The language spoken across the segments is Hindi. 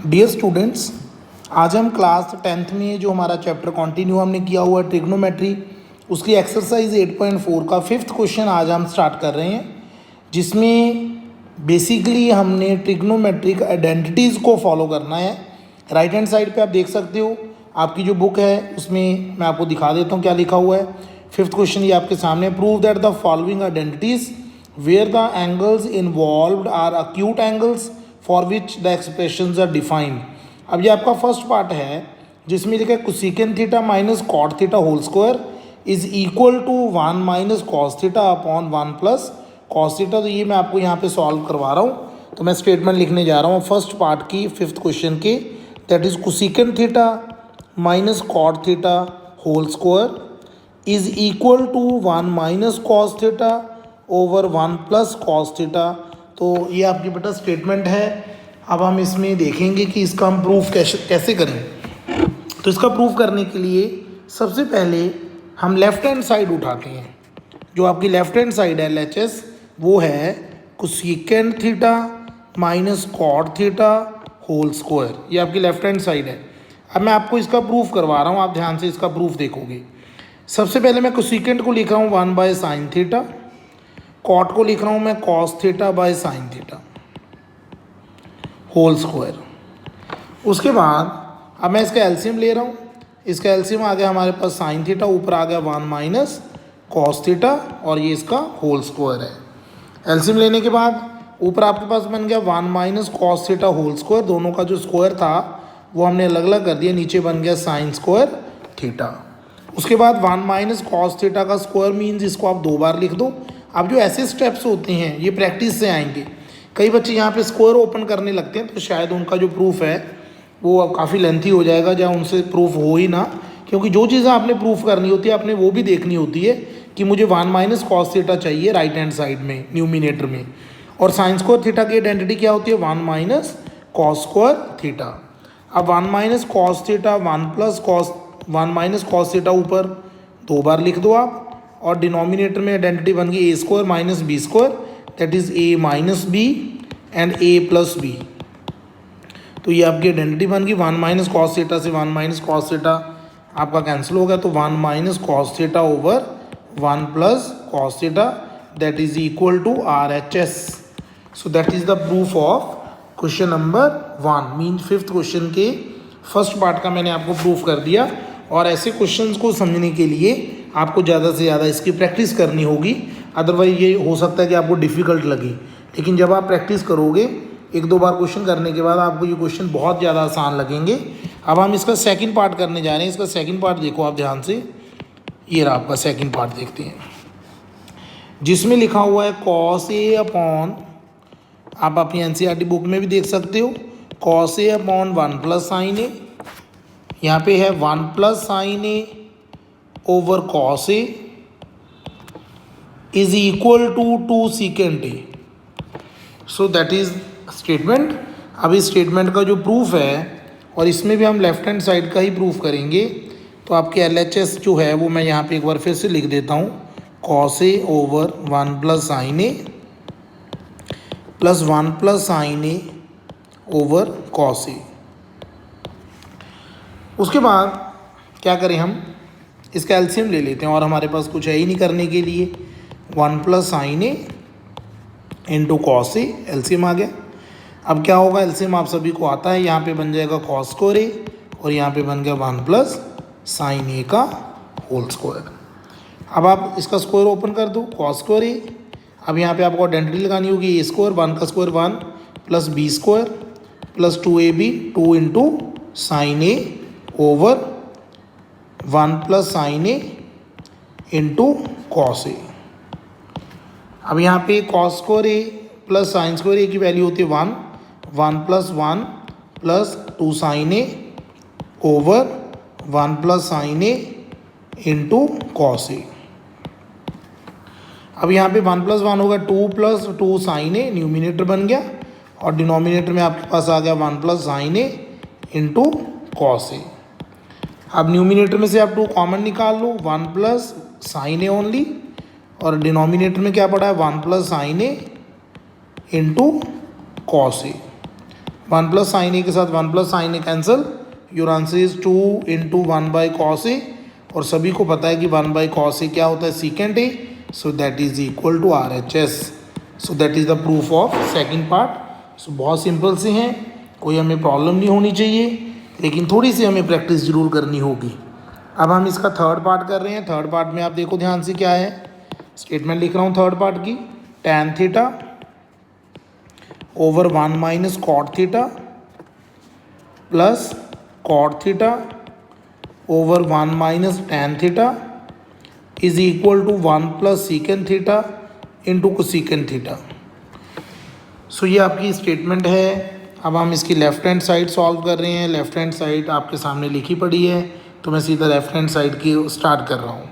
डियर स्टूडेंट्स, आज हम क्लास 10th में जो हमारा चैप्टर कंटिन्यू हमने किया हुआ है ट्रिग्नोमेट्री, उसकी एक्सरसाइज 8.4 का 5th क्वेश्चन आज हम स्टार्ट कर रहे हैं, जिसमें बेसिकली हमने ट्रिग्नोमेट्रिक आइडेंटिटीज़ को फॉलो करना है। राइट हैंड साइड पे आप देख सकते हो, आपकी जो बुक है उसमें मैं आपको दिखा देता हूँ क्या लिखा हुआ है। 5th क्वेश्चन ये आपके सामने, prove that the following identities where the angles involved are acute angles for which the expressions are defined. अब ये आपका फर्स्ट पार्ट है जिसमें लिखा है cosecant theta minus cot theta whole square is equal to 1 minus cos theta upon 1 plus cos theta. तो ये मैं आपको यहाँ पे सॉल्व करवा रहा हूँ, तो मैं स्टेटमेंट लिखने जा रहा हूँ फर्स्ट पार्ट की 5th क्वेश्चन के, that is cosecant theta minus cot theta whole square is equal to 1 minus cos theta over 1 plus cos theta. तो ये आपकी बेटा स्टेटमेंट है। अब हम इसमें देखेंगे कि इसका हम प्रूफ कैसे करें। तो इसका प्रूफ करने के लिए सबसे पहले हम लेफ्ट हैंड साइड उठाते हैं। जो आपकी लेफ्ट हैंड साइड है LHS, वो है cosecant theta minus cot theta whole square. ये आपकी लेफ्ट हैंड साइड है। अब मैं आपको इसका प्रूफ करवा रहा हूँ, आप ध्यान से इसका प्रूफ देखोगे। सबसे पहले मैं कोसेकेंट को लिख रहा हूँ 1 बाय साइन थीटा, कॉट को लिख रहा हूँ मैं cos theta by sine theta whole square. उसके बाद अब मैं इसका एलसीएम ले रहा हूँ। इसका एलसीएम आ गया हमारे पास साइन थीटा, ऊपर आ गया 1 माइनस कॉस थीटा और ये इसका होल स्क्वायर है। एलसीएम लेने के बाद ऊपर आपके पास बन गया 1 minus cos theta whole square, दोनों का जो स्क्वायर था वो हमने अलग अलग कर दिया, नीचे बन गया साइन स्क्वायर थीटा। उसके बाद 1 माइनस कॉस थीटा का स्क्वायर मीन्स इसको आप 2 बार लिख दो। अब जो ऐसे स्टेप्स होते हैं ये प्रैक्टिस से आएंगे। कई बच्चे यहाँ पे स्क्वायर ओपन करने लगते हैं तो शायद उनका जो प्रूफ है वो काफ़ी लेंथी हो जाएगा, या उनसे प्रूफ हो ही ना, क्योंकि जो चीज़ें आपने प्रूफ करनी होती है आपने वो भी देखनी होती है कि मुझे 1 माइनस कॉस थीटा चाहिए राइट हैंड साइड में न्यूमिनेटर में, और साइन स्क्वायर थीटा की आइडेंटिटी क्या होती है 1 माइनस कॉस स्क्वायर थीटा। अब 1 minus cos theta 1 plus cos 1 minus cos theta ऊपर 2 बार लिख दो आप, और डिनोमिनेटर में आइडेंटिटी बन गई A square minus B square, that is A minus B and A plus B. तो ये आपकी आइडेंटिटी बन गई। 1 माइनस कॉस थीटा से 1 माइनस कॉस थीटा आपका कैंसिल हो गया, तो 1 minus cos theta over 1 plus cos theta, that is equal to RHS। So that is the proof of question number 1 mean 5th question के फर्स्ट पार्ट का मैंने आपको प्रूफ कर दिया। और ऐसे क्वेश्चंस को समझने के लिए आपको ज़्यादा से ज़्यादा इसकी प्रैक्टिस करनी होगी, अदरवाइज ये हो सकता है कि आपको डिफ़िकल्ट लगे। लेकिन जब आप प्रैक्टिस करोगे 1-2 बार क्वेश्चन करने के बाद आपको ये क्वेश्चन बहुत ज़्यादा आसान लगेंगे। अब हम इसका सेकंड पार्ट करने जा रहे हैं। इसका सेकंड पार्ट देखो आप ध्यान से, ये रहा आपका सेकंड पार्ट, देखते हैं जिसमें लिखा हुआ है कॉस ए अपॉन, आप अपनी NCERT बुक में भी देख सकते हो, cos A upon 1 plus sine A. यहाँ पे है 1 plus sine A over cos A is equal to 2 secant A. So that is statement. अब इस स्टेटमेंट का जो प्रूफ है, और इसमें भी हम लेफ्ट हैंड साइड का ही प्रूफ करेंगे, तो आपके LHS जो है वो मैं यहाँ पे एक बार फिर से लिख देता हूँ, cos A over 1 plus sine A plus 1 plus sine A over cos ए। उसके बाद क्या करें, हम इसका एलसीएम ले लेते हैं, और हमारे पास कुछ है ही नहीं करने के लिए। 1 plus sine a into cos A, LCM आ गया। अब क्या होगा, एलसीएम आप सभी को आता है, यहाँ पे बन जाएगा कॉस स्क्वायर ए और यहाँ पे बन गया 1 प्लस साइन ए का होल स्क्वायर। अब आप इसका स्क्वायर ओपन कर दो, कॉस स्क्वायर ए। अब यहाँ पे आपको आइडेंटिटी लगानी होगी, ए स्क्वायर 1 का square 1 plus b square plus 2ab 2 into sine A over 1 plus sine a into cos a. अब यहाँ पे cos square a plus sine square a की वैल्यू होती है 1 plus 1 plus 2 sine A over 1 plus sine a into cos a. अब यहाँ पे 1 प्लस 1 होगा 2 प्लस 2 साइन ए, न्यूमिनेटर बन गया, और डिनोमिनेटर में आपके पास आ गया 1 plus sine a into cos a. अब न्यूमिनेटर में से आप 2 कॉमन निकाल लो, 1 प्लस साइन ए ओनली, और डिनोमिनेटर में क्या पड़ा है 1 plus sine a into cos a. 1 plus sine a के साथ 1 plus sine a cancel, your answer is 2 into 1 by cos a, और सभी को पता है कि 1 बाई कॉस ए क्या होता है, secant A, so that is equal to RHS। So that is the proof of second part. So बहुत सिंपल से हैं, कोई हमें प्रॉब्लम नहीं होनी चाहिए, लेकिन थोड़ी सी हमें प्रैक्टिस ज़रूर करनी होगी। अब हम इसका थर्ड पार्ट कर रहे हैं। थर्ड पार्ट में आप देखो ध्यान से क्या है, स्टेटमेंट लिख रहा हूँ थर्ड पार्ट की, tan theta over 1 minus cot theta plus cot theta over 1 minus tan theta is equal to 1 plus secant theta into cosecant theta. So ये आपकी स्टेटमेंट है। अब हम इसकी लेफ्ट हैंड साइड सॉल्व कर रहे हैं। लेफ्ट हैंड साइड आपके सामने लिखी पड़ी है, तो मैं सीधा लेफ्ट हैंड साइड की स्टार्ट कर रहा हूँ।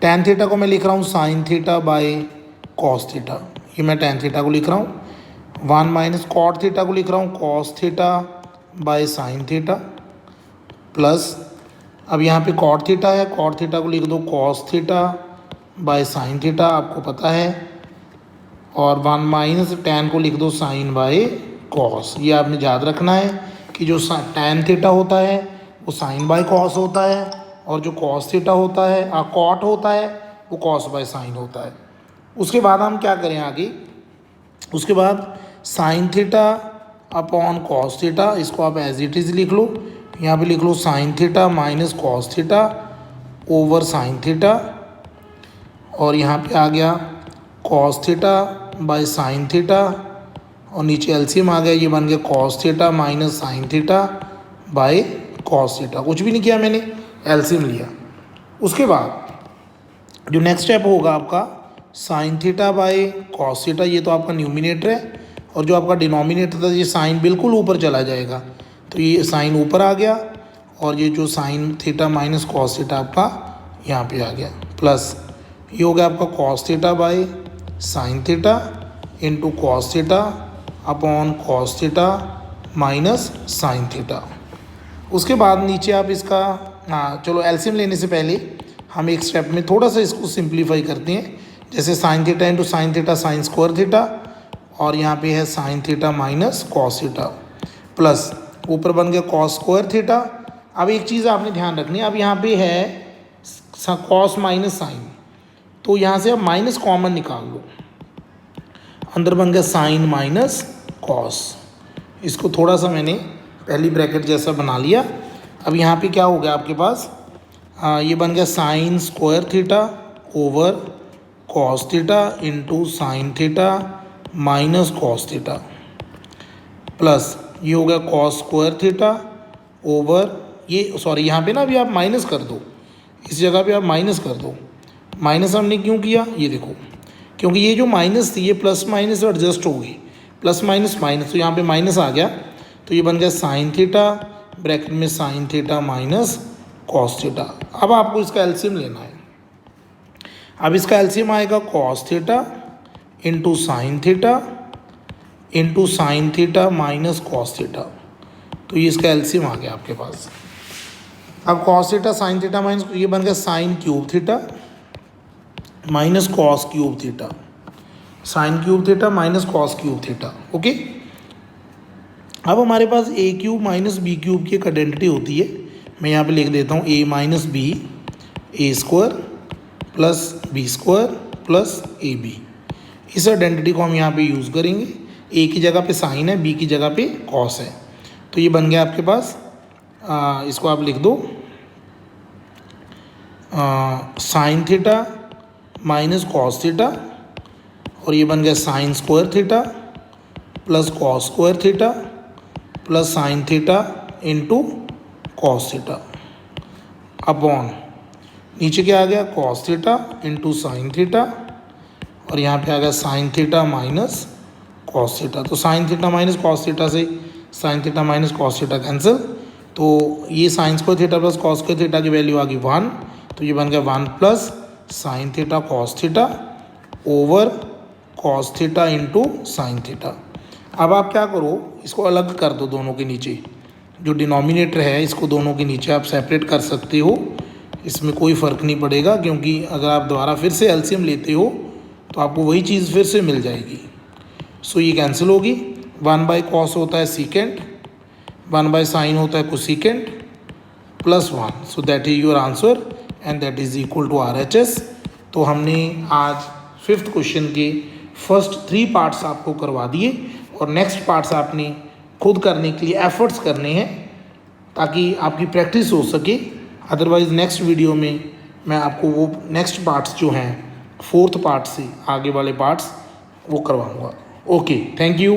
tan थीटा को मैं लिख रहा हूँ sign theta by cos theta, ये मैं tan थीटा को लिख रहा हूँ। 1 माइनस कॉट थीटा को लिख रहा हूँ cos theta by sine theta plus, अब यहाँ पे कॉट थीटा है, कॉट थीटा को लिख दो cos theta by sine theta, आपको पता है, और 1 माइनस टैन को लिख दो साइन बाई कॉस। ये आपने याद रखना है कि जो टैन थीटा होता है वो साइन बाई कॉस होता है, और जो कॉस थीटा होता है कॉट होता है वो कॉस बाई साइन होता है। उसके बाद हम क्या करें आगे, उसके बाद sine theta upon cos theta, इसको आप एज इट इज़ लिख लो, यहाँ पे लिख लो sine theta minus cos theta over sine theta, और यहाँ पे आ गया cos theta by sine theta, और नीचे एलसीएम आ गया, ये बन गया cos theta minus sine theta by cos theta. कुछ भी नहीं किया मैंने, एलसीएम लिया। उसके बाद जो नेक्स्ट स्टेप होगा आपका sign theta by cos theta, ये तो आपका न्यूमिनेटर है, और जो आपका डिनोमिनेटर था ये साइन बिल्कुल ऊपर चला जाएगा, तो ये साइन ऊपर आ गया, और ये जो sign theta minus cos theta आपका यहाँ पे आ गया, प्लस ये हो गया आपका cos theta by sine theta into cos theta upon cos theta minus sine theta. उसके बाद नीचे आप इसका चलो एलसीएम लेने से पहले हम एक स्टेप में थोड़ा सा इसको सिंप्लीफाई करते हैं। जैसे sign theta into sine theta sine square theta, और यहाँ पे है sign theta minus cos theta, plus ऊपर बन गया कॉस स्क्वायर थीटा। अब एक चीज़ आपने ध्यान रखनी है, अब यहाँ पे है कॉस माइनस साइन, तो यहाँ से आप माइनस कॉमन निकाल लो, अंदर बन गया साइन माइनस कॉस। इसको थोड़ा सा मैंने पहली ब्रैकेट जैसा बना लिया। अब यहाँ पे क्या हो गया आपके पास, ये बन गया sine square theta over cos theta into sine theta minus cos theta, plus ये हो गया कॉस स्क्वायर थीटा ओवर ये, सॉरी यहाँ पे ना अभी आप माइनस कर दो, इस जगह पे आप माइनस कर दो। माइनस हमने क्यों किया, ये देखो, क्योंकि ये जो माइनस थी ये प्लस माइनस एडजस्ट हो गई, प्लस माइनस माइनस, तो यहाँ पे माइनस आ गया, तो ये बन गया साइन थीटा ब्रैकेट में sign theta minus cos theta. अब आपको इसका एलसीएम लेना है। अब इसका एलसीएम आएगा cos theta into sine theta minus cos theta, तो ये इसका एलसीएम आ गया आपके पास। अब cos theta sine theta minus, ये बन गया sine cube theta minus cos cube theta, sine cube theta minus cos cube theta. Okay, अब हमारे पास ए क्यूब माइनस बी क्यूब की एक आइडेंटिटी होती है, मैं यहाँ पे लिख देता हूँ a minus b a square plus b square plus a b. इस आइडेंटिटी को हम यहाँ पे यूज़ करेंगे। ए की जगह पे साइन है, बी की जगह पे कॉस है, तो ये बन गया आपके पास, इसको आप लिख दो sine theta minus cos theta, और ये बन गया sine square theta plus cos square theta plus sine theta into cos theta upon नीचे क्या आ गया cos theta into sine theta, और यहाँ पे आ गया sine theta minus cos theta. तो sine theta minus cos theta से sine theta minus cos theta cancel, तो ये sine square theta plus cos square theta की वैल्यू आ गई 1, तो ये बन गया 1 plus sine theta cos theta over cos theta into sine theta. अब आप क्या करो, इसको अलग कर दो, दोनों के नीचे जो डिनोमिनेटर है इसको दोनों के नीचे आप सेपरेट कर सकते हो, इसमें कोई फ़र्क नहीं पड़ेगा, क्योंकि अगर आप दोबारा फिर से एलसीएम लेते हो तो आपको वही चीज़ फिर से मिल जाएगी। सो ये कैंसिल होगी, 1 बाई कॉस होता है सीकेंट, 1 बाई साइन होता है cosecant plus 1, so that is your answer and that is equal to RHS। तो हमने आज 5th क्वेश्चन के फर्स्ट 3 पार्ट्स आपको करवा दिए और नेक्स्ट पार्ट्स आपने खुद करने के लिए एफर्ट्स करने हैं ताकि आपकी प्रैक्टिस हो सके। अदरवाइज़ नेक्स्ट वीडियो में मैं आपको वो नेक्स्ट पार्ट्स जो हैं 4th पार्ट से आगे वाले पार्ट्स वो करवाऊँगा। Okay, thank you.